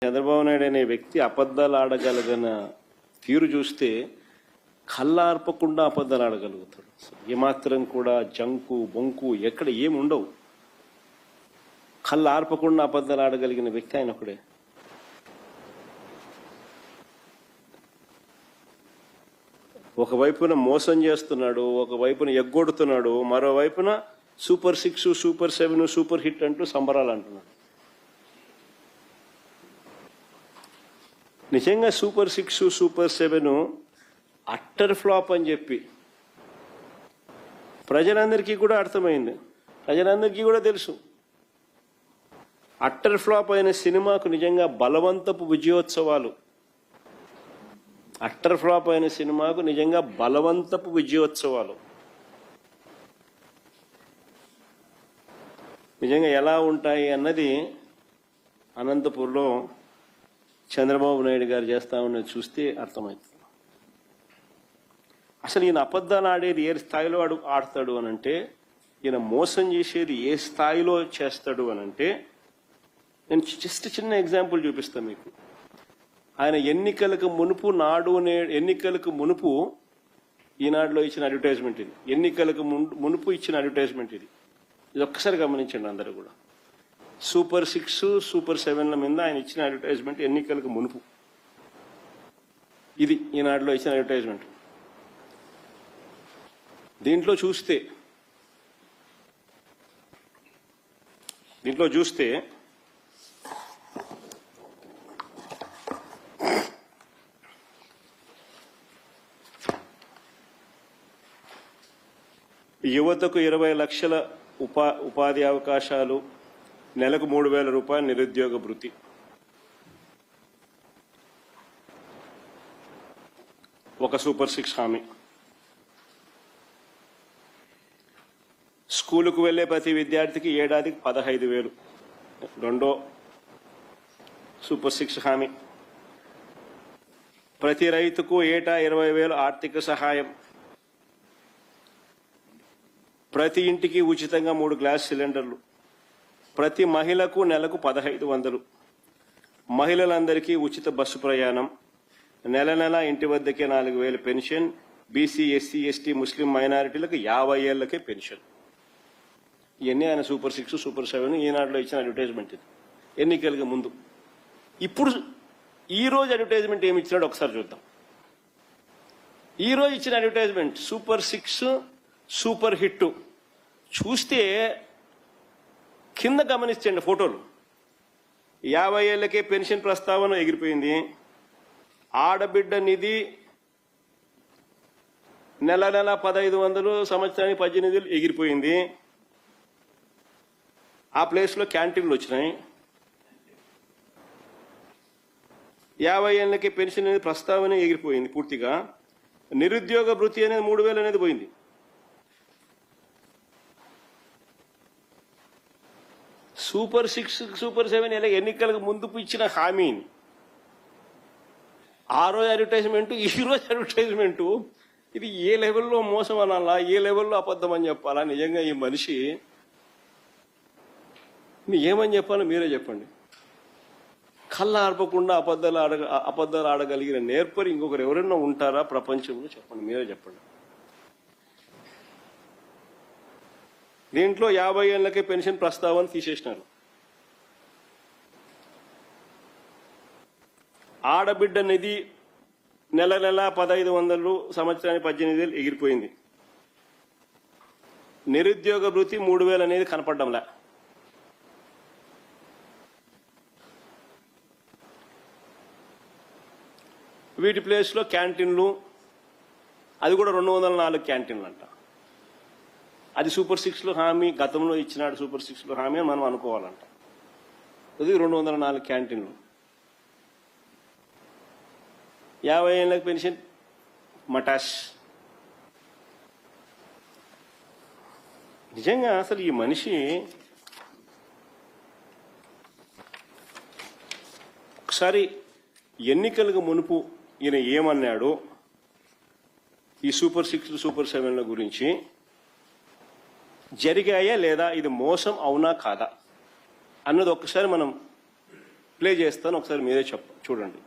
చంద్రబాబు నాయుడు అనే వ్యక్తి అబద్ధాలు ఆడగలిగిన తీరు చూస్తే కళ్ళార్పకుండా అబద్ధాలు ఆడగలుగుతాడు. ఏమాత్రం కూడా జంకు బొంకు ఎక్కడ ఏమి ఉండవు. కళ్ళు ఆర్పకుండా అబద్ధాలు ఆడగలిగిన వ్యక్తి ఆయన ఒకడే. ఒకవైపున మోసం చేస్తున్నాడు, ఒకవైపున ఎగ్గొడుతున్నాడు, మరోవైపున సూపర్ 6, సూపర్ 7, సూపర్ హిట్ అంటూ సంబరాలు అంటున్నాడు. నిజంగా సూపర్ 6, సూపర్ 7 అట్టర్ ఫ్లాప్ అని చెప్పి ప్రజలందరికీ కూడా అర్థమైంది, ప్రజలందరికీ కూడా తెలుసు. అట్టర్ ఫ్లాప్ అయిన సినిమాకు నిజంగా బలవంతపు విజయోత్సవాలు. అట్టర్ ఫ్లాప్ అయిన సినిమాకు నిజంగా బలవంతపు విజయోత్సవాలు. నిజంగా ఎలా ఉంటాయి అన్నది అనంతపూర్లో చంద్రబాబు నాయుడు గారు చేస్తా ఉన్నది చూస్తే అర్థమవుతుంది. అసలు ఈయన అబద్ధాలు ఆడేది ఏ స్థాయిలో ఆడతాడు అనంటే, ఈయన మోసం చేసేది ఏ స్థాయిలో చేస్తాడు అనంటే, నేను జస్ట్ చిన్న ఎగ్జాంపుల్ చూపిస్తాను మీకు. ఆయన ఎన్నికలకు మునుపు ఈనాడులో ఇచ్చిన అడ్వర్టైజ్మెంట్ ఇది. ఎన్నికలకు మునుపు ఇచ్చిన అడ్వర్టైజ్మెంట్ ఇది. ఇది ఒక్కసారి గమనించండి అందరూ కూడా. సూపర్ 6, సూపర్ 7ల మీద ఆయన ఇచ్చిన అడ్వర్టైజ్మెంట్ ఎన్నికలకు మునుపు. ఇది ఈనాడులో ఇచ్చిన అడ్వర్టైజ్మెంట్. దీంట్లో చూస్తే యువతకు 20 లక్షల ఉపాధి అవకాశాలు, నెలకు 3,000 రూపాయల నిరుద్యోగ భృతి. ఒక సూపర్ 6 హామీ. స్కూలుకు వెళ్లే ప్రతి విద్యార్థికి ఏడాదికి 15,000. రెండో సూపర్ 6 హామీ. ప్రతి రైతుకు ఏటా 20,000 ఆర్థిక సహాయం. ప్రతి ఇంటికి ఉచితంగా 3 గ్యాస్ సిలిండర్లు. ప్రతి మహిళకు నెలకు 1,500. మహిళలందరికీ ఉచిత బస్సు ప్రయాణం. నెల నెల ఇంటి వద్దకే 4,000 పెన్షన్. బీసీ, ఎస్సీ, ఎస్టీ, ముస్లిం మైనారిటీలకు 50 ఏళ్లకే పెన్షన్. ఇవన్నీ ఆయన సూపర్ 6, సూపర్ 7 ఈనాడులో ఇచ్చిన అడ్వర్టైజ్మెంట్ ఇది ఎన్నికలకు ముందు. ఇప్పుడు ఈ రోజు అడ్వర్టైజ్మెంట్ ఏమి ఇచ్చినాడు ఒకసారి చూద్దాం. ఈ రోజు ఇచ్చిన అడ్వర్టైజ్మెంట్ సూపర్ 6, సూపర్ హిట్. చూస్తే కింద గమనించండి ఫోటోలు. 50 ఏళ్లకే పెన్షన్ ప్రస్తావన ఎగిరిపోయింది. ఆడబిడ్డ నిధి నెల నెల 1,500, సంవత్సరానికి 18,000 ఎగిరిపోయింది. ఆ ప్లేస్లో క్యాంటీన్లు వచ్చినాయి. 50 ఏళ్ళకి పెన్షన్ అనేది ప్రస్తావన ఎగిరిపోయింది పూర్తిగా. నిరుద్యోగ భృతి అనేది 3,000 అనేది పోయింది. సూపర్ 6, సూపర్ 7 ఎన్నికలకు ముందు ఇచ్చిన హామీని ఆ రోజు అడ్వర్టైజ్మెంటు, ఈ రోజు అడ్వర్టైజ్మెంటు, ఇది ఏ లెవెల్లో మోసం అనాలా, ఏ లెవెల్లో అబద్ధం అని చెప్పాలా? నిజంగా ఈ మనిషి ఏమని చెప్పాలో మీరే చెప్పండి. కళ్ళ ఆర్పకుండా అబద్ధాలు ఆడగలిగిన నేర్పరి ఇంకొకరు ఎవరైనా ఉంటారా ప్రపంచంలో? చెప్పండి, మీరే చెప్పండి. దీంట్లో 50 ఏళ్లకే పెన్షన్ ప్రస్తావన తీసేసినారు. ఆడబిడ్డ నిధి నెల నెల 1,500, సంవత్సరానికి 18,000 ఎగిరిపోయింది. నిరుద్యోగ భృతి 3,000 అనేది కనపడ్డంలా. వీటి ప్లేస్లో క్యాంటీన్లు, అది కూడా 204 క్యాంటీన్లు అంట. అది సూపర్ 6లో హామీ, గతంలో ఇచ్చినాడు సూపర్ 6లో హామీ అని మనం అనుకోవాలంట. అది 204 క్యాంటీన్లు. 50 ఏళ్ళకి పెన్షన్ మటాష్. నిజంగా అసలు ఈ మనిషి ఒకసారి ఎన్నికలకు మునుపు ఈయన ఏమన్నాడు ఈ సూపర్ 6, సూపర్ 7ల గురించి, జరిగాయా లేదా, ఇది మోసం అవునా కాదా అన్నది ఒక్కసారి మనం ప్లే చేస్తాను, ఒకసారి మీరే చూడండి.